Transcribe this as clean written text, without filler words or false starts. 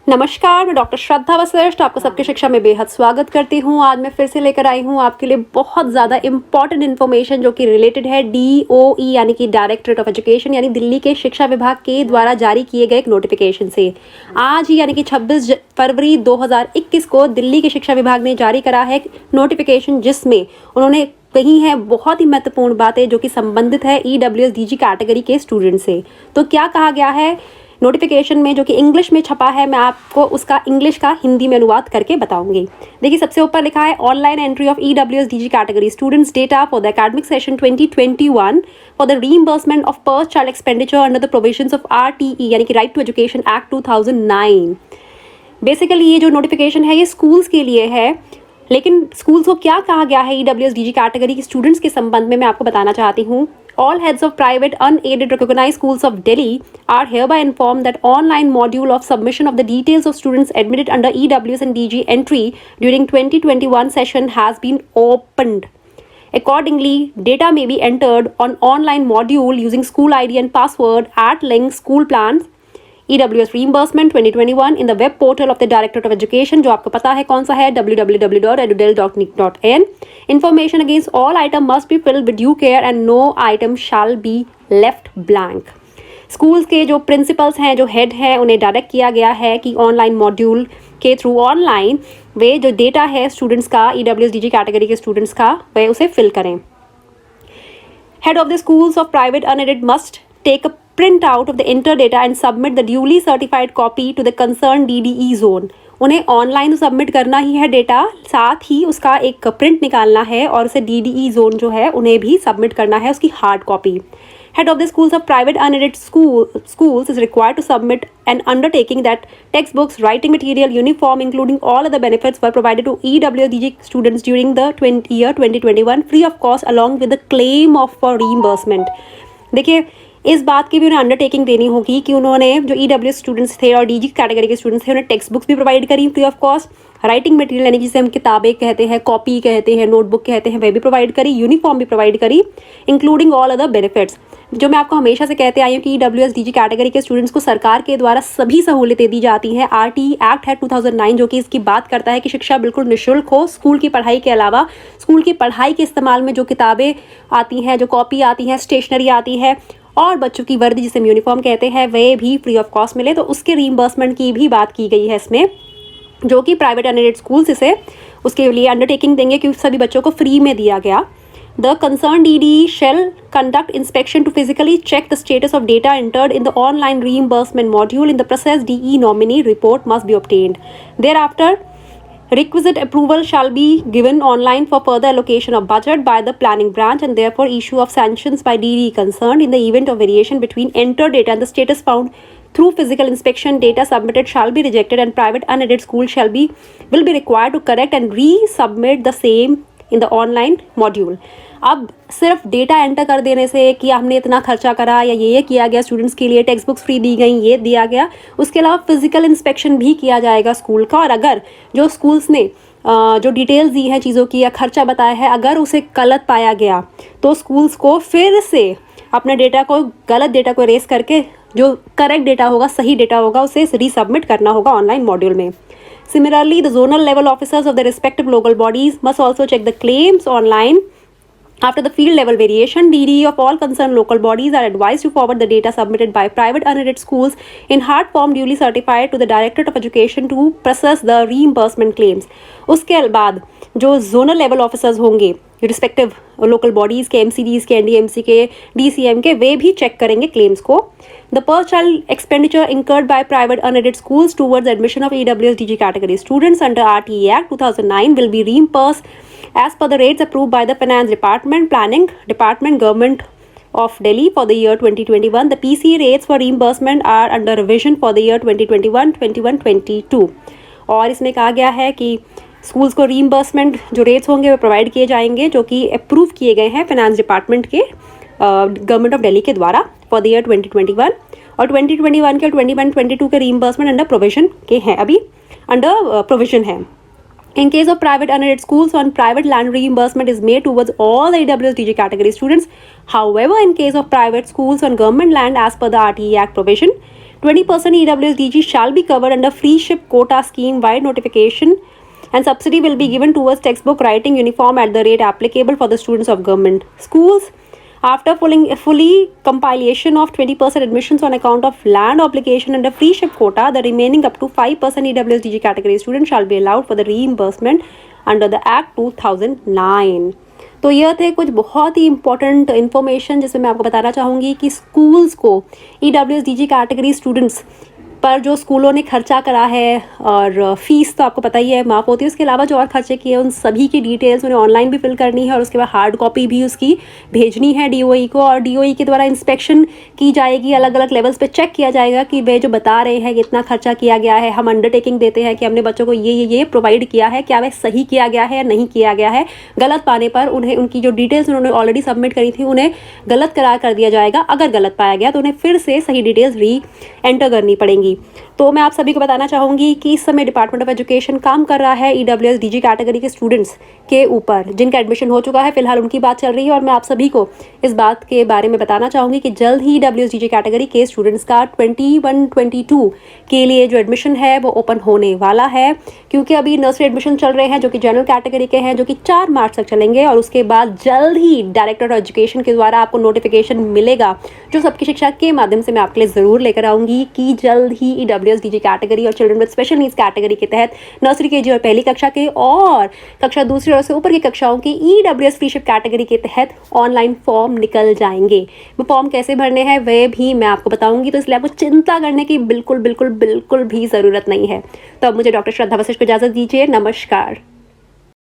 नमस्कार, मैं डॉक्टर श्रद्धा वशिष्ठ आपको सबकी शिक्षा में बेहद स्वागत करती हूँ। आज मैं फिर से लेकर आई हूँ आपके लिए बहुत ज़्यादा इंपॉर्टेंट इन्फॉर्मेशन जो कि रिलेटेड है DOE यानी कि डायरेक्टरेट ऑफ एजुकेशन यानी दिल्ली के शिक्षा विभाग के द्वारा जारी किए गए एक नोटिफिकेशन से। आज ही यानी कि 26 फरवरी 2021 को दिल्ली के शिक्षा विभाग ने जारी करा है नोटिफिकेशन, जिसमें उन्होंने कही है बहुत ही महत्वपूर्ण बातें जो कि संबंधित है EWS DG कैटेगरी के स्टूडेंट से। तो क्या कहा गया है नोटिफिकेशन में, जो कि इंग्लिश में छपा है, मैं आपको उसका इंग्लिश का हिंदी में अनुवाद करके बताऊंगी। देखिए, सबसे ऊपर लिखा है online entry of EWS DG category students data for the academic session 2021 for the reimbursement of per child expenditure under the provisions of RTE यानी कि right to education act 2009। Basically ये जो नोटिफिकेशन है ये स्कूल्स के लिए है, लेकिन स्कूल्स को क्या कहा गया है EWS DG कैटेगरी के स्टूडेंट्स के संबंध में मैं आपको बताना चाहती हूँ। All heads of private unaided recognized schools of Delhi are hereby informed that online module of submission of the details of students admitted under EWS and DG entry during 2021 session has been opened. Accordingly, data may be entered on online module using school ID and password at link school plans EWS reimbursement 2021 in the web portal of the Directorate of Education, जो आपको पता है कौन सा है, www.edudel.nic.in. Information against all item must be filled with due care and no item shall be left blank. Schools के जो principles हैं, जो हेड हैं, उन्हें डायरेक्ट किया गया है कि ऑनलाइन मॉड्यूल के थ्रू ऑनलाइन वे जो डेटा है स्टूडेंट्स का, EWS DG कैटेगरी के स्टूडेंट्स का, वे उसे फिल करें। Head of the schools of private unaided must take a print out of the enter data and submit the duly certified copy to the concerned DDE zone. उन्हें online submit करना ही है data, साथ ही उसका एक print निकालना है और उसे DDE जोन जो है उन्हें भी सबमिट करना है उसकी hard copy. Head of the schools of private unaided schools is required to submit an undertaking that textbooks, writing material, uniform, including all other benefits were provided to EWS DG students during the year 2021 free of cost along with the claim of for reimbursement. देखिए, इस बात की भी उन्हें undertaking देनी होगी कि उन्होंने जो EWS स्टूडेंट्स थे और DG कैटेगरी के स्टूडेंट्स थे उन्हें टेक्स्ट बुक्स भी प्रोवाइड करी free of cost, writing material यानी जिसे हम किताबें कहते हैं, कॉपी कहते हैं, नोटबुक कहते हैं, वह भी प्रोवाइड करी, यूनिफॉर्म भी प्रोवाइड करी, इंक्लूडिंग ऑल अदर बेनिफिट्स। जो मैं आपको हमेशा से कहते आई हूँ कि EWS DG कैटेगरी के स्टूडेंट्स को सरकार के द्वारा सभी सहूलियतें दी जाती हैं। RTE एक्ट है 2009 जो कि इसकी बात करता है कि शिक्षा बिल्कुल निःशुल्क हो। स्कूल की पढ़ाई के अलावा स्कूल की पढ़ाई के इस्तेमाल में जो किताबें आती हैं, जो कॉपी आती हैं, स्टेशनरी आती है और बच्चों की वर्दी जिसे यूनिफॉर्म कहते हैं, वे भी फ्री ऑफ कॉस्ट मिले। तो उसके रीइंबर्समेंट की भी बात की गई है इसमें, जो कि प्राइवेट अनएडेड स्कूल्स इसे उसके लिए अंडरटेकिंग देंगे कि सभी बच्चों को फ्री में दिया गया। The concerned DDE shall conduct inspection to physically check the status of data entered in the online reimbursement module. In the process, DE nominee report must be obtained. Thereafter, requisite approval shall be given online for further allocation of budget by the planning branch and therefore issue of sanctions by DDE concerned. In the event of variation between entered data and the status found through physical inspection, data submitted shall be rejected and private unaided school will be required to correct and resubmit the same in the online module. अब सिर्फ data enter कर देने से कि हमने इतना खर्चा करा या ये किया गया, स्टूडेंट्स के लिए टेक्स्ट बुक्स फ्री दी गई, ये दिया गया, उसके अलावा फिजिकल इंस्पेक्शन भी किया जाएगा स्कूल का। और अगर जो स्कूल्स ने जो डिटेल्स दी हैं चीज़ों की या खर्चा बताया है, अगर उसे गलत पाया गया तो स्कूल्स को फिर से अपने डेटा को, गलत डेटा को इरेज करके जो करेक्ट डेटा होगा, सही डेटा होगा, उसे रीसबमिट करना होगा ऑनलाइन मॉड्यूल में। Similarly, the zonal level officers of the respective local bodies must also check the claims online. After the field level variation, DDE of all concerned local bodies are advised to forward the data submitted by private unaided schools in hard form duly certified to the Directorate of Education to process the reimbursement claims. उसके बाद जो zonal level officers होंगे respective local bodies के, MCDs के, NDMC के, DCM के, वे भी check करेंगे क्लेम्स को। The per child expenditure incurred by private unaided schools towards admission of EWS DG category students under RTE Act 2009 will be reimbursed as per the rates approved by the Finance Department, Planning Department, Government of Delhi for the year 2021. The PC rates for reimbursement are under revision for the year 2021-22। और इसमें कहा गया है कि schools को reimbursement जो rates होंगे वो प्रोवाइड किए जाएंगे, जो कि अप्रूव किए गए हैं फाइनेंस डिपार्टमेंट के, गवर्नमेंट ऑफ दिल्ली के द्वारा फॉर द ईयर 2021। और 2021 के 21-22 के रीइंबर्समेंट अंडर प्रोविजन के हैं, अभी अंडर प्रोविजन है। In case of private unaided schools, on private land reimbursement is made towards all the EWS-DG category students. However, in case of private schools on government land, as per the RTE Act provision, 20% EWS-DG shall be covered under free ship quota scheme wide notification, and subsidy will be given towards textbook writing uniform at the rate applicable for the students of government schools. After fully compilation of 20% admissions on account of land obligation under free ship quota, the remaining up to 5% EWS-DG category students shall be allowed for the reimbursement under the Act 2009. तो यह थे कुछ बहुत ही important information जिसमें मैं आपको बताना चाहूँगी कि स्कूल्स को EWS-DG कैटेगरी स्टूडेंट्स पर जो स्कूलों ने खर्चा करा है, और फीस तो आपको पता ही है माफ़ होती है, उसके अलावा जो और खर्चे किए उन सभी की डिटेल्स उन्हें ऑनलाइन भी फिल करनी है और उसके बाद हार्ड कॉपी भी उसकी भेजनी है DOE को, और DOE के द्वारा इंस्पेक्शन की जाएगी, अलग अलग लेवल्स पे चेक किया जाएगा कि वे जो बता रहे हैं कि इतना खर्चा किया गया है, हम अंडरटेकिंग देते हैं कि हमने बच्चों को ये प्रोवाइड किया है, क्या वह सही किया गया है या नहीं किया गया है। गलत पाने पर उन्हें उनकी जो डिटेल्स उन्होंने ऑलरेडी सबमिट करी थी उन्हें गलत करार कर दिया जाएगा। अगर गलत पाया गया तो उन्हें फिर से सही डिटेल्स री एंटर करनी पड़ेंगी। तो मैं आप सभी को बताना चाहूँगी कि इस समय डिपार्टमेंट ऑफ एजुकेशन काम कर रहा है EWS-DG कैटेगरी के स्टूडेंट्स के ऊपर जिनका एडमिशन हो चुका है, फिलहाल उनकी बात चल रही है। और मैं आप सभी को इस बात के बारे में बताना चाहूँगी कि जल्द ही EWS-DG कैटेगरी के स्टूडेंट्स का 21-22 के लिए जो एडमिशन है वो ओपन होने वाला है, क्योंकि अभी नर्सरी एडमिशन चल रहे हैं जो कि जनरल कैटेगरी के हैं, जो कि 4 मार्च तक चलेंगे। और उसके बाद जल्द ही डायरेक्टर ऑफ एजुकेशन के द्वारा आपको नोटिफिकेशन मिलेगा जो सबकी शिक्षा के माध्यम से मैं आपके लिए ज़रूर लेकर आऊँगी कि जल्द ही EWS-DG कैटेगरी और children with special needs category के तहत नर्सरी KG और पहली कक्षा के और कक्षा दूसरी और से ऊपर की कक्षाओं की EWS फ्री शिप कैटेगरी के तहत ऑनलाइन फॉर्म निकल जाएंगे। वो फॉर्म कैसे भरने हैं वह भी मैं आपको बताऊंगी, तो इसलिए आपको चिंता करने की बिल्कुल भी ज़रूरत नहीं है। तो अब मुझे डॉक्टर श्रद्धा वशिष्ठ को इजाज़त दीजिए। नमस्कार।